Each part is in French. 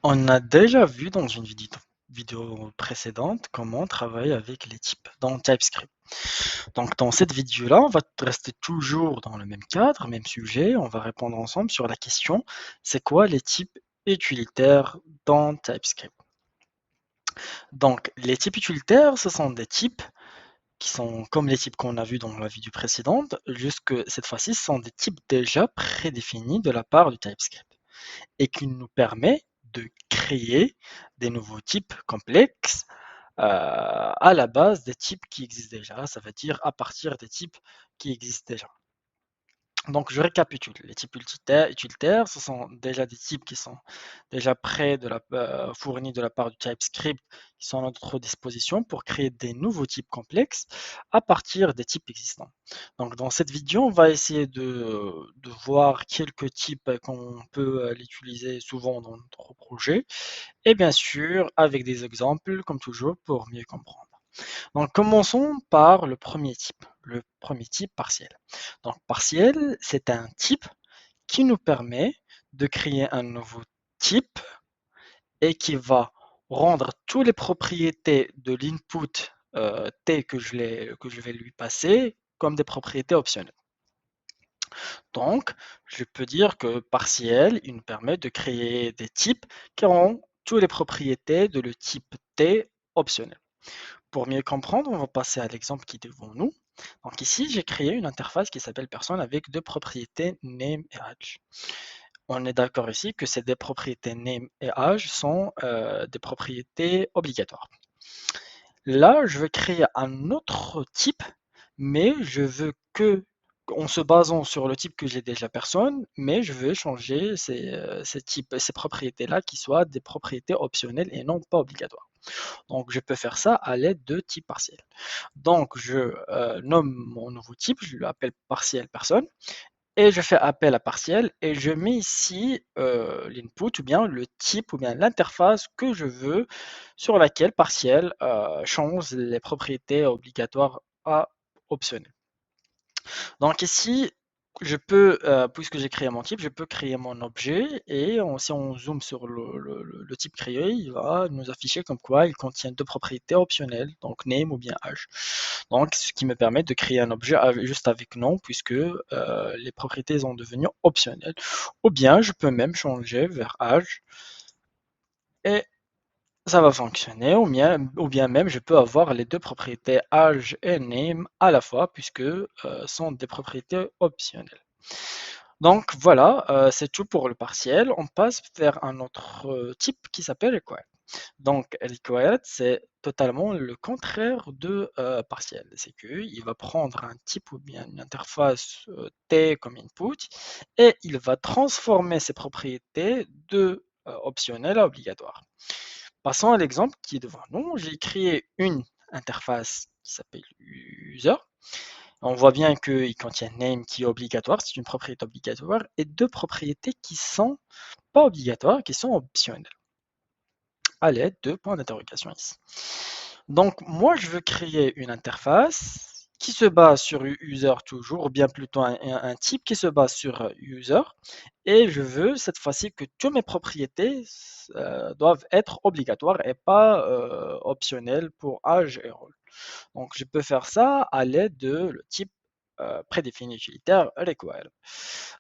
On a déjà vu dans une vidéo précédente comment travailler avec les types dans TypeScript. Donc dans cette vidéo-là, on va rester toujours dans le même cadre, même sujet. On va répondre ensemble sur la question, c'est quoi les types utilitaires dans TypeScript? Donc les types utilitaires, ce sont des types qui sont comme les types qu'on a vus dans la vidéo précédente, juste que cette fois-ci, ce sont des types déjà prédéfinis de la part du TypeScript et qui nous permet de créer des nouveaux types complexes à la base des types qui existent déjà, ça veut dire à partir des types qui existent déjà. Donc, je récapitule. Les types utilitaires, ce sont déjà des types qui sont déjà fournis de la part du TypeScript, qui sont à notre disposition pour créer des nouveaux types complexes à partir des types existants. Donc, dans cette vidéo, on va essayer de voir quelques types qu'on peut l'utiliser souvent dans notre projet, et bien sûr, avec des exemples, comme toujours, pour mieux comprendre. Donc, commençons par le premier type partiel. Donc, partiel, c'est un type qui nous permet de créer un nouveau type et qui va rendre toutes les propriétés de l'input T que je vais lui passer comme des propriétés optionnelles. Donc, je peux dire que partiel, il nous permet de créer des types qui auront toutes les propriétés de le type T optionnel. Pour mieux comprendre, on va passer à l'exemple qui est devant nous. Donc ici, j'ai créé une interface qui s'appelle personne avec deux propriétés name et age. On est d'accord ici que ces deux propriétés name et age sont des propriétés obligatoires. Là, je vais créer un autre type, mais je veux que, en se basant sur le type que j'ai déjà personne, mais je veux changer ces propriétés-là qui soient des propriétés optionnelles et non pas obligatoires. Donc, je peux faire ça à l'aide de type partiel. Donc, je nomme mon nouveau type, je l'appelle partiel personne, et je fais appel à partiel, et je mets ici l'input, ou bien le type, ou bien l'interface que je veux, sur laquelle partiel change les propriétés obligatoires à optionnelles. Donc ici, puisque j'ai créé mon type, je peux créer mon objet et si on zoome sur le type créé, il va nous afficher comme quoi il contient deux propriétés optionnelles, donc name ou bien age. Donc ce qui me permet de créer un objet juste avec nom puisque les propriétés sont devenues optionnelles. Ou bien je peux même changer vers âge et ça va fonctionner, ou bien même je peux avoir les deux propriétés age et name à la fois puisque sont des propriétés optionnelles. Donc voilà, c'est tout pour le partiel. On passe vers un autre type qui s'appelle required. Donc required, c'est totalement le contraire de partiel. C'est qu'il va prendre un type ou bien une interface T comme input et il va transformer ses propriétés de optionnelles à obligatoires. Passons à l'exemple qui est devant nous. J'ai créé une interface qui s'appelle user. On voit bien qu'il contient name qui est obligatoire, c'est une propriété obligatoire, et deux propriétés qui sont pas obligatoires, qui sont optionnelles, à l'aide de points d'interrogation ici. Donc moi je veux créer une interface qui se base sur user toujours, ou bien plutôt un type qui se base sur user, et je veux cette fois-ci que toutes mes propriétés doivent être obligatoires et pas optionnelles pour âge et rôle. Donc, je peux faire ça à l'aide de le type prédéfini utilitaire required.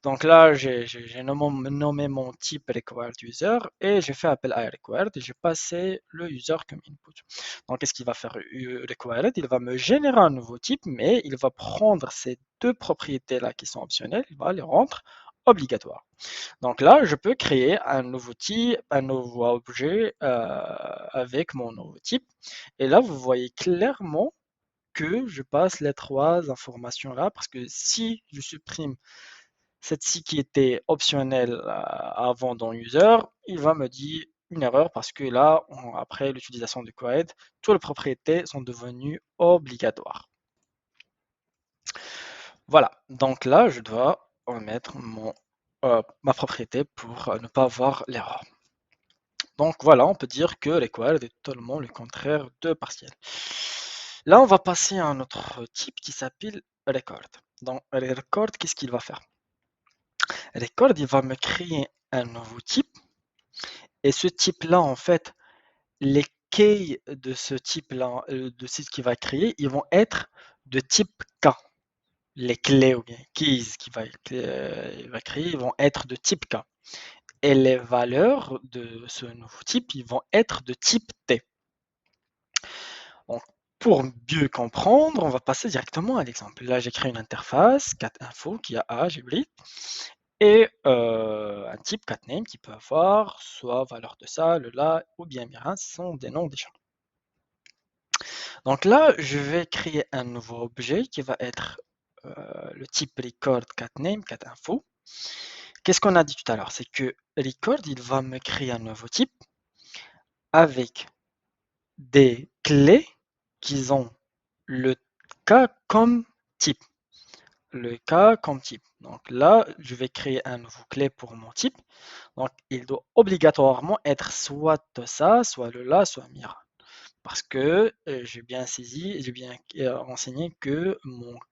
Donc là, j'ai nommé mon type required user et j'ai fait appel à required et j'ai passé le user comme input. Donc, qu'est-ce qu'il va faire required? Il va me générer un nouveau type, mais il va prendre ces deux propriétés-là qui sont optionnelles, il va les rendre obligatoires. Donc là, je peux créer un nouveau type, un nouveau objet avec mon nouveau type. Et là, vous voyez clairement que je passe les trois informations là parce que si je supprime cette-ci qui était optionnelle avant dans user, il va me dire une erreur parce que là, après l'utilisation de query, toutes les propriétés sont devenues obligatoires. Voilà, donc là, je dois remettre ma propriété pour ne pas avoir l'erreur. Donc voilà, on peut dire que required est totalement le contraire de partiel. Là, on va passer à un autre type qui s'appelle record. Donc record, qu'est-ce qu'il va faire? Record, il va me créer un nouveau type Et ce type-là, en fait, les keys de ce type-là, de ce qu'il va créer, ils vont être de type K. Les clés ou bien keys il va créer, ils vont être de type K. Et les valeurs de ce nouveau type, ils vont être de type T. Donc, pour mieux comprendre, on va passer directement à l'exemple. Là, j'ai créé une interface, cat info, qui a âge et breed, et un type catname qui peut avoir soit valeur de ça, le là, ou bien bien, ce sont des noms des champs. Donc là, je vais créer un nouveau objet qui va être le type record catname, catinfo. Qu'est-ce qu'on a dit tout à l'heure? C'est que record, il va me créer un nouveau type avec des clés qui ont le cas comme type. Le cas comme type. Donc là, je vais créer un nouveau clé pour mon type. Donc il doit obligatoirement être soit ça, soit le là, soit Mira. Parce que j'ai bien saisi, j'ai bien renseigné que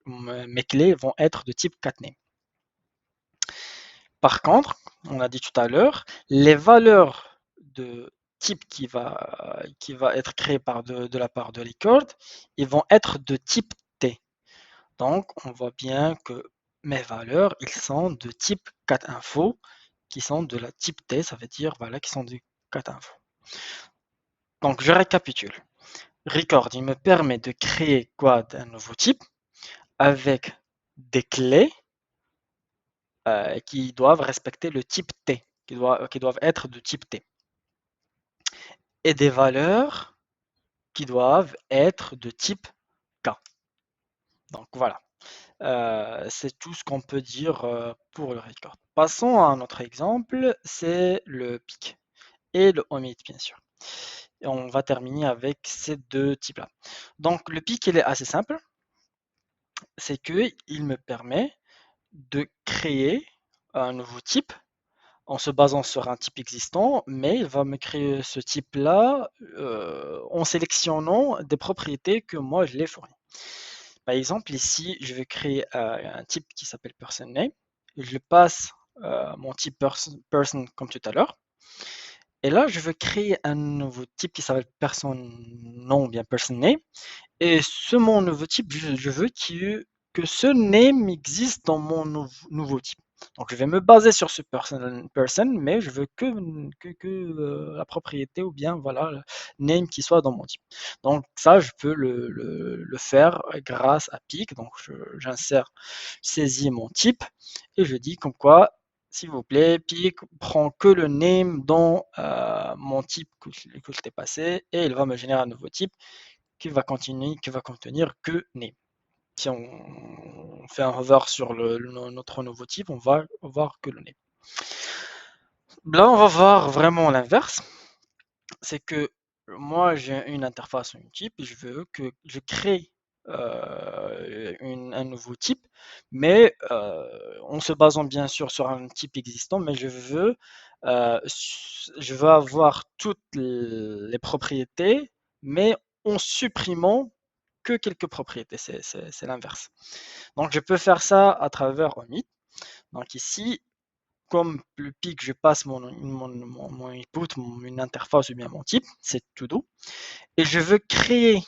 mes clés vont être de type catname. Par contre, on a dit tout à l'heure, les valeurs de type qui va être créé de la part de record, ils vont être de type T. Donc, on voit bien que mes valeurs, ils sont de type catinfo, qui sont de la type T, ça veut dire voilà, qui sont du catinfo. Donc, je récapitule. Record, il me permet de créer quoi d'un nouveau type avec des clés qui doivent respecter le type T, qui doivent être de type T, et des valeurs qui doivent être de type K. Donc voilà, c'est tout ce qu'on peut dire pour le record. Passons à un autre exemple, c'est le pic et le omit bien sûr. Et on va terminer avec ces deux types-là. Donc le pic, il est assez simple, c'est qu'il me permet de créer un nouveau type en se basant sur un type existant, mais il va me créer ce type-là en sélectionnant des propriétés que moi je l'ai fournies. Par exemple, ici, je vais créer un type qui s'appelle personName. Je passe mon type person comme tout à l'heure. Et là, je veux créer un nouveau type qui s'appelle personName ou bien personName. Et mon nouveau type, je veux que ce name existe dans mon nouveau type. Donc je vais me baser sur ce person, mais je veux que la propriété ou bien voilà, le name qui soit dans mon type. Donc ça, je peux le faire grâce à Pic. Donc j'insère, saisis mon type et je dis comme quoi, s'il vous plaît, Pic prend que le name dans mon type que je t'ai passé et il va me générer un nouveau type qui va contenir que name. Si on fait un hover sur notre nouveau type, on va voir que le name. Là, on va voir vraiment l'inverse. C'est que moi, j'ai une interface, un type, et je veux que je crée un nouveau type, mais en se basant bien sûr sur un type existant, mais je veux avoir toutes les propriétés, mais en supprimant que quelques propriétés. C'est l'inverse. Donc, je peux faire ça à travers omit. Donc ici, comme le pic, je passe mon input, une interface ou bien mon type, c'est todo. Et je veux créer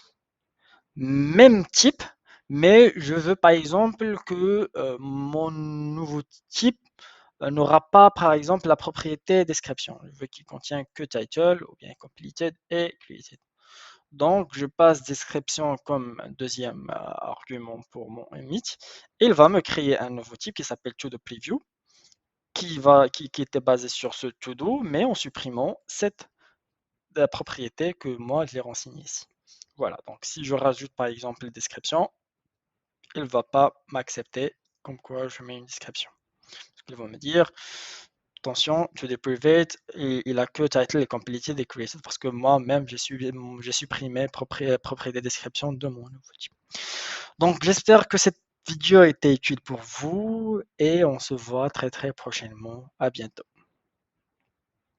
même type, mais je veux par exemple que mon nouveau type n'aura pas par exemple la propriété description. Je veux qu'il contient que title ou bien completed et created. Donc je passe description comme deuxième argument pour mon emit. Il va me créer un nouveau type qui s'appelle toDoPreview qui était basé sur ce to-do, mais en supprimant cette propriété que moi je l'ai renseignée ici. Voilà, donc si je rajoute par exemple une description, il ne va pas m'accepter comme quoi je mets une description. Parce qu'il va me dire, attention, to the private, il a que title et completed et created parce que moi-même j'ai supprimé propriété description de mon nouveau type. Donc j'espère que cette vidéo a été utile pour vous et on se voit très très prochainement. À bientôt.